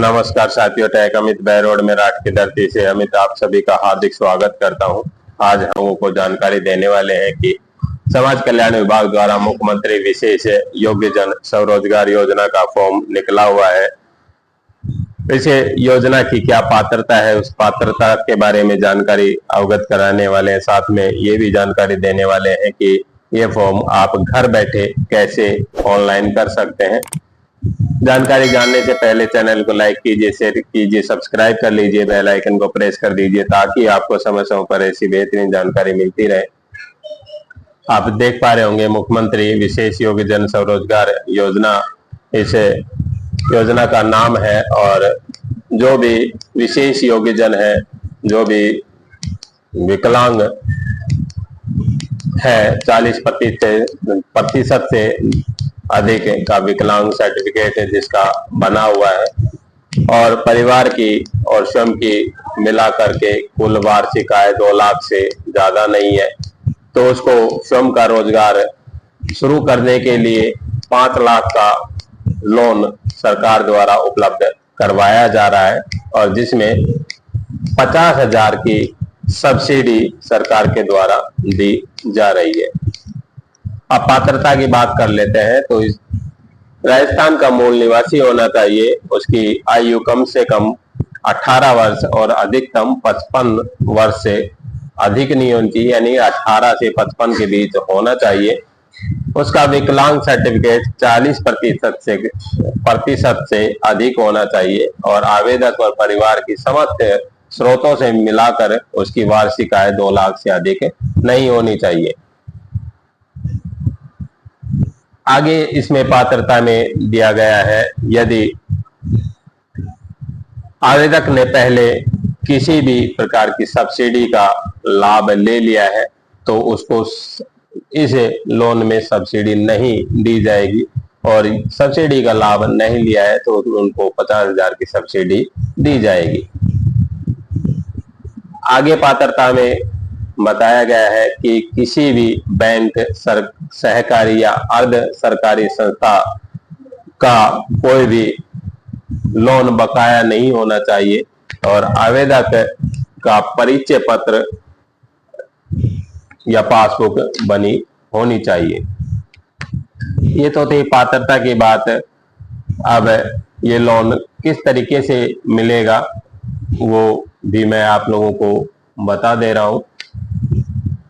नमस्कार साथियों, टेक अमित बहरोड में राठ की धरती से अमित आप सभी का हार्दिक स्वागत करता हूं। आज हम लोगों को जानकारी देने वाले हैं कि समाज कल्याण विभाग द्वारा मुख्यमंत्री विशेष योग्य जन स्वरोजगार योजना का फॉर्म निकला हुआ है। इस योजना की क्या पात्रता है, उस पात्रता के बारे में जानकारी अवगत कराने वाले हैं। साथ में ये भी जानकारी देने वाले हैं कि ये फॉर्म आप घर बैठे कैसे ऑनलाइन कर सकते हैं। जानकारी जानने से पहले चैनल को लाइक कीजिए, शेयर कीजिए, सब्सक्राइब कर लीजिए, बेल आइकन को प्रेस कर दीजिए ताकि आपको समय समय पर ऐसी बेहतरीन जानकारी मिलती रहे। आप देख पा रहे होंगे मुख्यमंत्री विशेष योग्य जन स्वरोजगार योजना इस योजना का नाम है। और जो भी विशेष योग्य जन है, जो भी विकलांग है, 40% से अधिक का विकलांग सर्टिफिकेट है जिसका बना हुआ है और परिवार की और स्वयं की मिला करके कुल वार्षिक आय 2 लाख से ज्यादा नहीं है, तो उसको स्वयं का रोजगार शुरू करने के लिए 5 लाख का लोन सरकार द्वारा उपलब्ध करवाया जा रहा है और जिसमें 50,000 की सब्सिडी सरकार के द्वारा दी जा रही है। अब पात्रता की बात कर लेते हैं तो राजस्थान का मूल निवासी होना चाहिए, उसकी आयु कम से कम 18 वर्ष और अधिकतम 55 वर्ष से अधिक नहीं होनी चाहिए, यानी 18 से 55 के बीच होना चाहिए। उसका विकलांग सर्टिफिकेट 40% से अधिक होना चाहिए और आवेदक और परिवार की समस्त स्रोतों से मिलाकर उसकी वार्षिक आय 2 लाख से अधिक नहीं होनी चाहिए। आगे इसमें पात्रता में दिया गया है, यदि आवेदक ने पहले किसी भी प्रकार की सब्सिडी का लाभ ले लिया है तो उसको इस लोन में सब्सिडी नहीं दी जाएगी और सब्सिडी का लाभ नहीं लिया है तो उनको 50,000 की सब्सिडी दी जाएगी। आगे पात्रता में बताया गया है कि किसी भी बैंक, सहकारी या अर्ध सरकारी संस्था का कोई भी लोन बकाया नहीं होना चाहिए और आवेदक का परिचय पत्र या पासबुक बनी होनी चाहिए। ये तो थी पात्रता की बात। अब ये लोन किस तरीके से मिलेगा वो भी मैं आप लोगों को बता दे रहा हूं।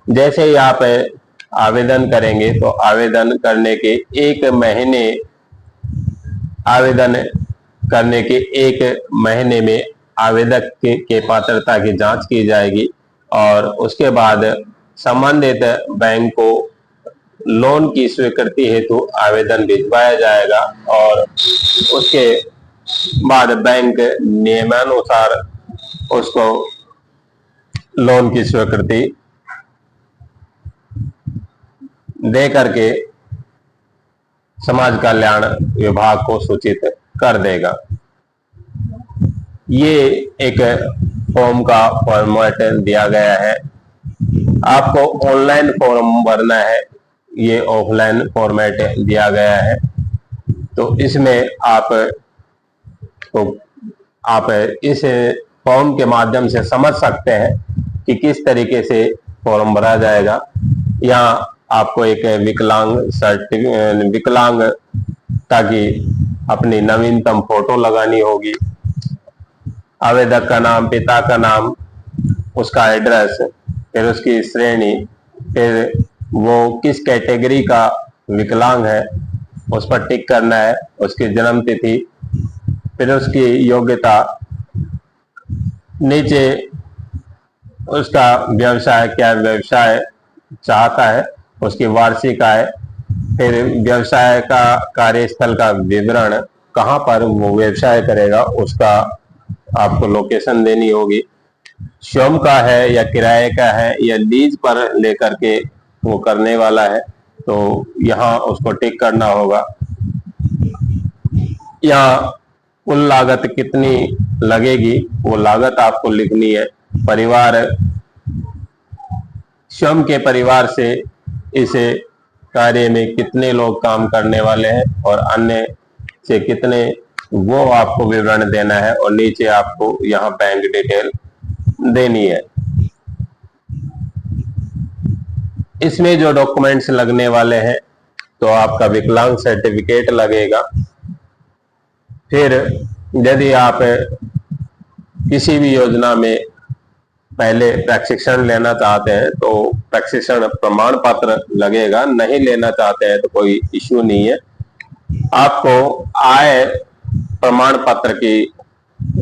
जैसे ही आप आवेदन करेंगे तो आवेदन करने के 1 महीने में आवेदक के पात्रता की जांच की जाएगी और उसके बाद संबंधित बैंक को लोन की स्वीकृति हेतु आवेदन भिजवाया जाएगा और उसके बाद बैंक नियमानुसार उसको लोन की स्वीकृति दे करके समाज कल्याण विभाग को सूचित कर देगा। ये एक फॉर्म का फॉर्मेट दिया गया है। आपको ऑनलाइन फॉर्म भरना है, ये ऑफलाइन फॉर्मेट दिया गया है। तो इसमें आप इस फॉर्म के माध्यम से समझ सकते हैं कि किस तरीके से फॉर्म भरा जाएगा। यहाँ आपको एक विकलांगता की अपनी नवीनतम फोटो लगानी होगी, आवेदक का नाम, पिता का नाम, उसका एड्रेस, फिर उसकी श्रेणी, फिर वो किस कैटेगरी का विकलांग है उस पर टिक करना है, उसकी जन्म तिथि, फिर उसकी योग्यता, नीचे उसका व्यवसाय, क्या व्यवसाय चाहता है, उसकी वार्षिक आय, फिर व्यवसाय का कार्यस्थल का विवरण, कहां पर वो व्यवसाय करेगा उसका आपको लोकेशन देनी होगी, स्वयं का है या किराए का है या लीज पर लेकर के वो करने वाला है, तो यहाँ उसको टिक करना होगा। यहाँ कुल लागत कितनी लगेगी वो लागत आपको लिखनी है। परिवार, स्वयं के परिवार से इस कार्य में कितने लोग काम करने वाले हैं और अन्य से कितने वो आपको विवरण देना है और नीचे आपको यहाँ बैंक डिटेल देनी है। इसमें जो डॉक्यूमेंट्स लगने वाले हैं तो आपका विकलांग सर्टिफिकेट लगेगा। फिर यदि आप किसी भी योजना में पहले प्रशिक्षण लेना चाहते हैं तो प्रशिक्षण प्रमाण पत्र लगेगा, नहीं लेना चाहते हैं तो कोई इश्यू नहीं है। आपको आय प्रमाण पत्र की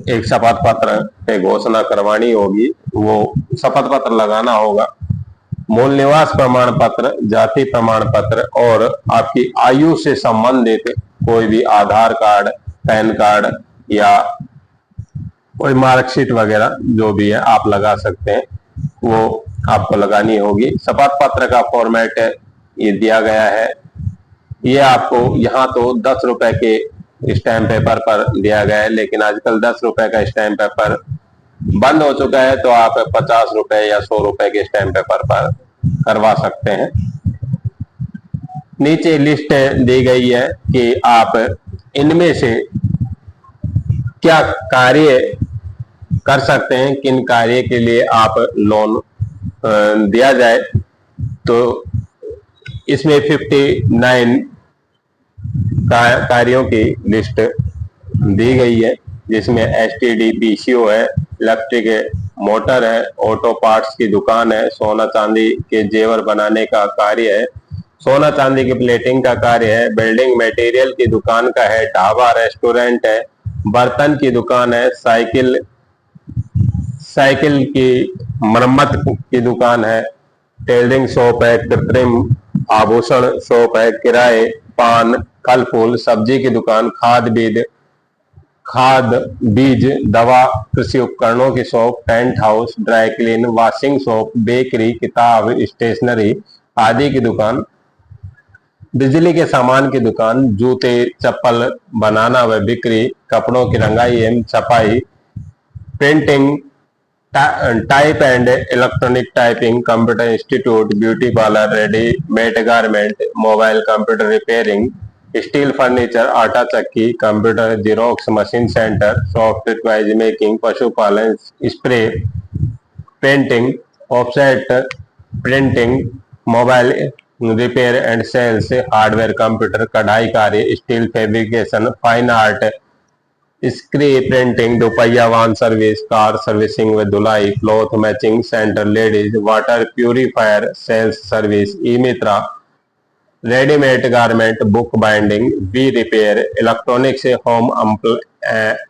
एक शपथ पत्र पे घोषणा करवानी होगी, वो शपथ पत्र लगाना होगा। मूल निवास प्रमाण पत्र, जाति प्रमाण पत्र और आपकी आयु से संबंधित कोई भी आधार कार्ड, पैन कार्ड या कोई मार्कशीट वगैरह जो भी है आप लगा सकते हैं, वो आपको लगानी होगी। शपथ पत्र का फॉर्मेट ये दिया गया है। ये आपको यहाँ तो 10 रुपए के स्टैम्प पेपर पर दिया गया है, लेकिन आजकल 10 रुपए का स्टैम्प पेपर बंद हो चुका है, तो आप 50 रुपए या 100 रुपए के स्टैम्प पेपर पर करवा सकते हैं। नीचे लिस्ट दी गई है कि आप इनमें से क्या कार्य कर सकते हैं, किन कार्य के लिए आप लोन दिया जाए। तो इसमें 59 कार्यों की लिस्ट दी गई है, जिसमें एसटीडी पीसीओ है, इलेक्ट्रिक मोटर है, ऑटो पार्ट्स की दुकान है, सोना चांदी के जेवर बनाने का कार्य है, सोना चांदी की प्लेटिंग का कार्य है, बिल्डिंग मटेरियल की दुकान का है, ढाबा रेस्टोरेंट है, बर्तन की दुकान है, साइकिल की मरम्मत की दुकान है, टेलरिंग शॉप है, कृत्रिम आभूषण शॉप है, किराए, पान, फल फूल, सब्जी की दुकान, खाद बीज, दवा, कृषि उपकरणों की shop, tent house, dry clean, washing shop, bakery, किताब, स्टेशनरी आदि की दुकान, बिजली के सामान की दुकान, जूते चप्पल बनाना व बिक्री, कपड़ों की रंगाई एवं छपाई, printing, type and electronic typing, computer institute, beauty parlour, readymade garment, mobile computer repairing, steel furniture, आटा चक्की, computer xerox machine centre, soft toys making, पशुपालन, spray painting, offset printing, mobile repair and sales, hardware computer, कढ़ाई कार्य, steel fabrication, fine art, screen printing, दोपहिया वाहन service, car servicing व धुलाई, cloth matching centre, ladies water purifier sales service, e Mitra, readymade garment, book binding, we repair, electronics, home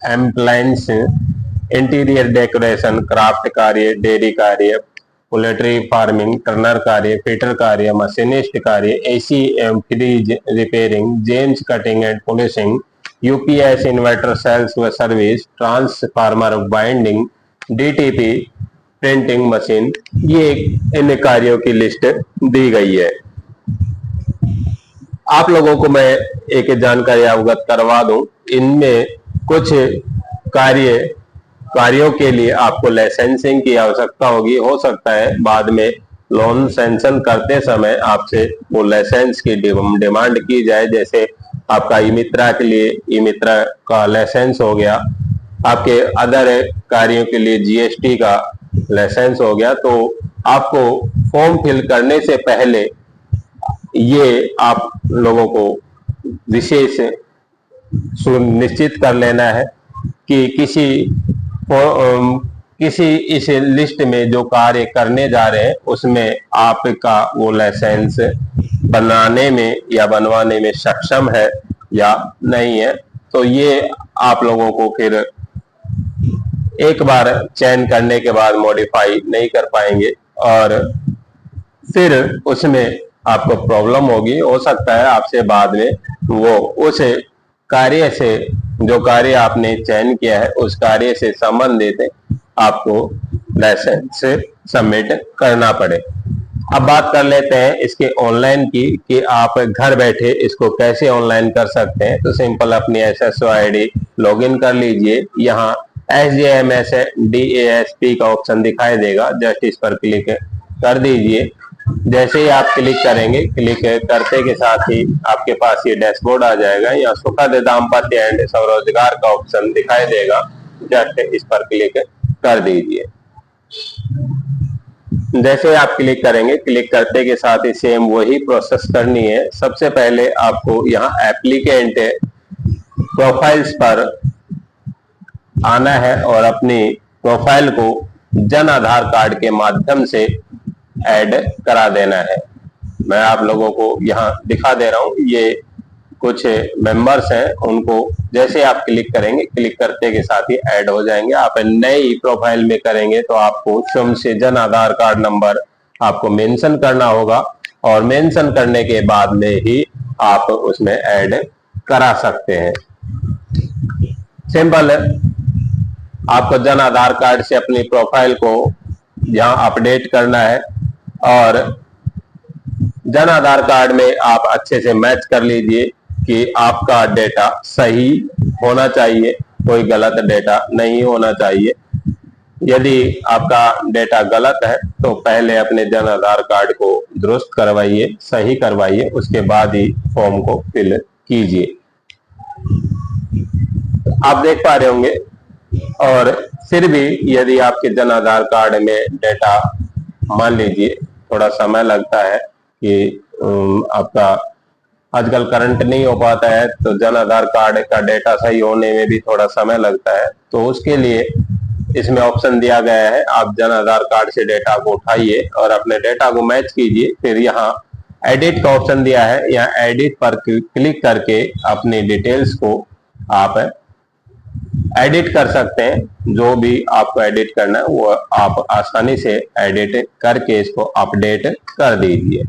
appliances, interior decoration, craft कार्य, dairy कार्य, poultry farming, turner कार्य, fitter कार्य, machinist कार्य, AC एवं fridge repairing, gems cutting and polishing, UPS inverter sales व service, transformer binding, DTP printing machine, ये इन कार्यों की लिस्ट दी गई है। आप लोगों को मैं एक जानकारी अवगत करवा दूं, इनमें कुछ कार्यों के लिए आपको लाइसेंसिंग की आवश्यकता होगी। हो सकता है बाद में लोन सैंक्शन करते समय आपसे वो लाइसेंस की डिमांड की जाए। जैसे आपका ई मित्रा के लिए ई मित्रा का लाइसेंस हो गया, आपके अदर कार्यों के लिए जीएसटी का लाइसेंस हो गया। तो आपको फॉर्म फिल करने से पहले ये आप लोगों को विशेष सुनिश्चित कर लेना है कि किसी इस लिस्ट में जो कार्य करने जा रहे हैं उसमें आपका वो लाइसेंस बनाने में या बनवाने में सक्षम है या नहीं है। तो ये आप लोगों को फिर एक बार चयन करने के बाद मॉडिफाई नहीं कर पाएंगे और फिर उसमें आपको प्रॉब्लम होगी। हो सकता है आपसे बाद में वो उस कार्य से, जो कार्य आपने चयन किया है उस कार्य से संबंधित आपको लाइसेंस सबमिट करना पड़े। अब बात कर लेते हैं इसके ऑनलाइन की कि आप घर बैठे इसको कैसे ऑनलाइन कर सकते हैं। तो सिंपल अपनी SSO ID लॉगिन कर लीजिए। यहाँ SJMS DASP का ऑप्शन दिखाई देगा, जस्ट इस पर क्लिक कर दीजिए। जैसे ही आप क्लिक करेंगे, क्लिक करते के साथ ही आपके पास ये डैशबोर्ड आ जाएगा। यहाँ सुखद दाम्पत्य एंड स्वरोजगार का ऑप्शन दिखाई देगा, जस्ट इस पर क्लिक कर दीजिए। जैसे आप क्लिक करेंगे, क्लिक करते के साथ ही सेम वही प्रोसेस करनी है। सबसे पहले आपको यहाँ एप्लीकेंट प्रोफाइल्स पर आना है और अपनी प्रोफाइल को जन आधार कार्ड के माध्यम से ऐड करा देना है। मैं आप लोगों को यहाँ दिखा दे रहा हूँ, ये कुछ मेंबर्स हैं, उनको जैसे आप क्लिक करेंगे, क्लिक करते के साथ ही ऐड हो जाएंगे। आप नई प्रोफाइल में करेंगे तो आपको स्वयं से जन आधार कार्ड नंबर आपको मेंशन करना होगा और मेंशन करने के बाद में ही आप उसमें ऐड करा सकते हैं। सिंपल, आपको जन आधार कार्ड से अपनी प्रोफाइल को यहाँ अपडेट करना है और जन आधार कार्ड में आप अच्छे से मैच कर लीजिए कि आपका डेटा सही होना चाहिए, कोई गलत डेटा नहीं होना चाहिए। यदि आपका डेटा गलत है तो पहले अपने जन आधार कार्ड को दुरुस्त करवाइए, सही करवाइए, उसके बाद ही फॉर्म को फिल कीजिए। आप देख पा रहे होंगे। और फिर भी यदि आपके जन आधार कार्ड में डेटा, मान लीजिए थोड़ा समय लगता है कि आपका आजकल करंट नहीं हो पाता है, तो जन आधार कार्ड का डेटा सही होने में भी थोड़ा समय लगता है, तो उसके लिए इसमें ऑप्शन दिया गया है। आप जन आधार कार्ड से डेटा को उठाइए और अपने डेटा को मैच कीजिए। फिर यहाँ एडिट का ऑप्शन दिया है, यहाँ एडिट पर क्लिक करके अपनी डिटेल्स को आप एडिट कर सकते हैं। जो भी आपको एडिट करना है वो आप आसानी से एडिट करके इसको अपडेट कर दीजिए।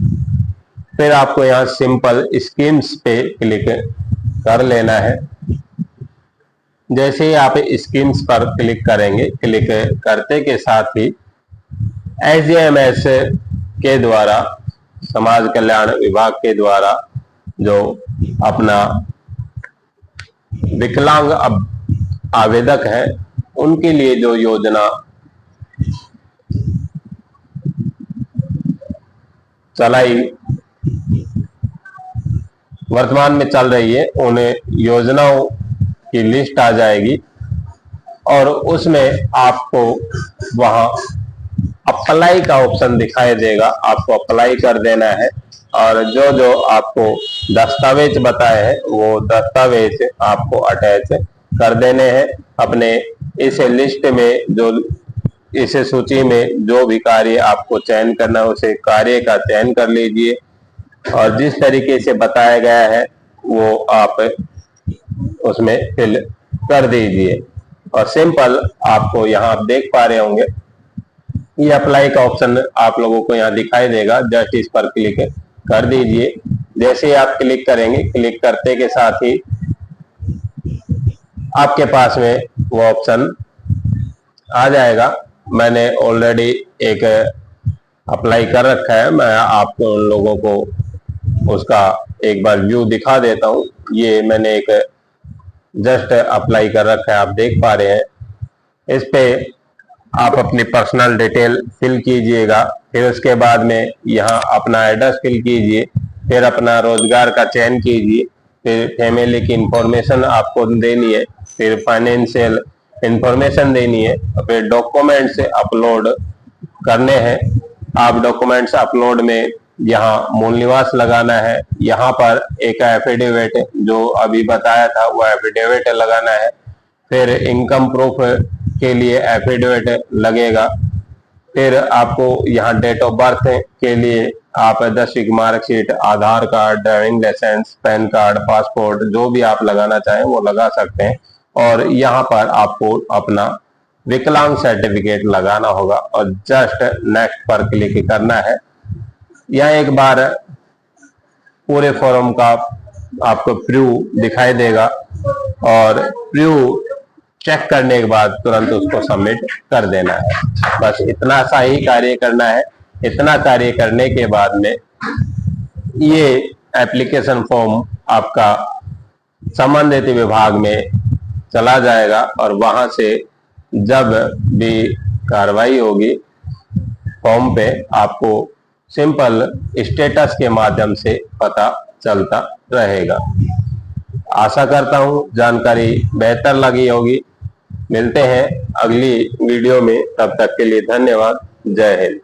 फिर आपको यहाँ सिंपल स्कीम्स पे क्लिक कर लेना है। जैसे ही आप स्कीम्स पर क्लिक करेंगे, क्लिक करते के साथ ही SGMS के द्वारा, समाज कल्याण विभाग के द्वारा जो अपना विकलांग आवेदक है उनके लिए जो योजना चलाई वर्तमान में चल रही है, उन योजनाओं की लिस्ट आ जाएगी और उसमें आपको वहां अप्लाई का ऑप्शन दिखाई देगा। आपको अप्लाई कर देना है और जो जो आपको दस्तावेज बताए हैं वो दस्तावेज आपको अटैच कर देने हैं। अपने इस लिस्ट में, जो इस सूची में जो भी कार्य आपको चयन करना है उसे कार्य का चयन कर लीजिए और जिस तरीके से बताया गया है वो आप उसमें फिल कर दीजिए। और सिंपल आपको यहाँ आप देख पा रहे होंगे, ये अप्लाई का ऑप्शन आप लोगों को यहाँ दिखाई देगा, जस्ट इस पर क्लिक कर दीजिए। जैसे ही आप क्लिक करेंगे, क्लिक करते के साथ ही आपके पास में वो ऑप्शन आ जाएगा। मैंने ऑलरेडी एक अप्लाई कर रखा है, मैं आपको उन लोगों को उसका एक बार व्यू दिखा देता हूँ। ये मैंने एक जस्ट अप्लाई कर रखा है, आप देख पा रहे हैं। इस पे आप अपनी पर्सनल डिटेल फिल कीजिएगा, फिर उसके बाद में यहाँ अपना एड्रेस फिल कीजिए, फिर अपना रोजगार का चयन कीजिए, फिर फैमिली की इंफॉर्मेशन आपको देनी है, फिर फाइनेंशियल इंफॉर्मेशन देनी है, फिर डॉक्यूमेंट्स अपलोड करने हैं। आप डॉक्यूमेंट्स अपलोड में यहाँ मूल निवास लगाना है, यहाँ पर एक एफिडेविट जो अभी बताया था वो एफिडेविट लगाना है, फिर इनकम प्रूफ के लिए एफिडेविट लगेगा, फिर आपको यहाँ डेट ऑफ बर्थ के लिए आप 10वीं की marksheet, Aadhaar card, driving licence, PAN card, passport जो भी आप लगाना चाहें वो लगा सकते हैं। और यहाँ पर आपको अपना विकलांग सर्टिफिकेट लगाना होगा और जस्ट नेक्स्ट पर क्लिक करना है। यहाँ एक बार पूरे फॉर्म का आपको प्रीव्यू दिखाई देगा और प्रीव्यू चेक करने के बाद तुरंत उसको सबमिट कर देना है। बस इतना सा ही कार्य करना है। इतना कार्य करने के बाद में ये एप्लीकेशन फॉर्म आपका संबंधित विभाग में चला जाएगा और वहां से जब भी कार्रवाई होगी फॉर्म पे आपको सिंपल स्टेटस के माध्यम से पता चलता रहेगा। आशा करता हूं जानकारी बेहतर लगी होगी। मिलते हैं अगली वीडियो में, तब तक के लिए धन्यवाद। जय हिंद।